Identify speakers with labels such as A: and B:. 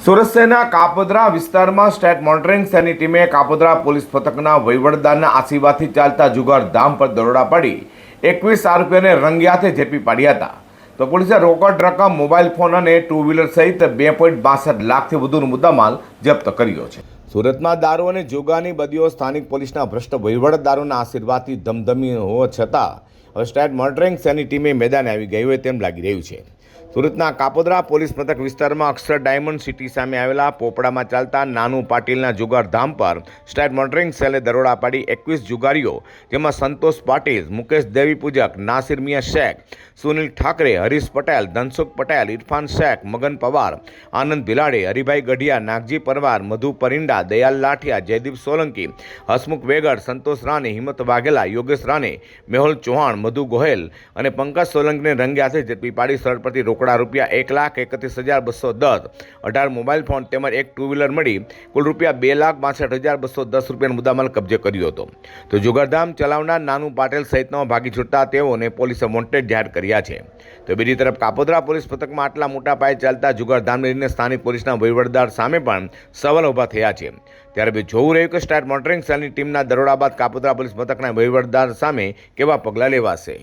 A: સુરત શહેરના કાપોદ્રા વિસ્તારમાં state monitoring સેલની ટીમે કાપોદ્રા પોલીસ પથકના વહીવટદારના આશીર્વાદથી ચાલતા જુગાર ધામ પર દરોડા પાડી 21 આરોપીઓને રંગે હાથે ઝડપી પાડ્યા હતા. તો પોલીસે રોકડ રકમ, મોબાઈલ ફોન અને ટુ વ્હીલર સહિત 2.62 લાખથી વધુનો મુદ્દામાલ જપ્ત કર્યો છે. સુરતમાં દારૂ અને જુગારની બદીઓ સ્થાનિક પોલીસના ભ્રષ્ટ વહીવટદારોના આશીર્વાદથી ધમધમી હોવા છતાં હવે સ્ટેટ મોનિટરિંગ સેલની ટીમે મેદાને આવી ગઈ હોય તેમ લાગી રહ્યું છે. સુરતના કાપોદ્રા પોલીસ મથક વિસ્તારમાં અક્ષર ડાયમંડ સિટી સામે આવેલા પોપડામાં ચાલતા નાનું પાટીલના જુગારધામ પર સ્ટેટ મોનિટરિંગ સેલે દરોડા પાડી 21 જુગારીઓ, જેમાં સંતોષ પાટીલ, મુકેશ દેવી પૂજક, નાસિર મિયા શેખ, સુનિલ ઠાકરે, હરીશ પટેલ, ધનસુખ પટેલ, ઇરફાન શેખ, મગન પવાર, આનંદ ભિલાડે, હરિભાઈ ગઢિયા, નાગજી પરવાર, મધુ પરિંડા, દયાલ લાઠિયા, જયદીપ સોલંકી, હસમુખ વેગડ, સંતોષ રાણે, હિંમત વાઘેલા, યોગેશ રાણે, મેહુલ ચૌહાણ, મધુ ગોહેલ અને પંકજ સોલંકીને રંગે હાથે ઝડપી પાડી સરળ પરથી રોકડા રૂપિયા 1,31,210, 18 મોબાઈલ ફોન તેમજ એક ટુ વ્હીલર મળી કુલ રૂપિયા 2,62,210 રૂપિયાનો મુદ્દામાલ કબજે કર્યો હતો. તો જુગારધામ ચલાવનાર નાનું પાટેલ સહિતનો ભાગી છૂટતા તેઓને પોલીસે વોન્ટેડ જાહેર કર્યા છે. તો બીજી તરફ કાપોદ્રા પોલીસ પથકમાં આટલા મોટા પાયે ચાલતા જુગારધામને લઈને સ્થાનિક પોલીસના વહીવટદાર સામે પણ સવાલ ઊભા થયા છે. ત્યારે જોવું રહ્યું કે સ્ટેટ મોનિટરિંગ સેલની ટીમના દરોડા બાદ કાપોદ્રા પોલીસ મથકના વહીવટદાર સામે કેવા પગલાં લેવાશે.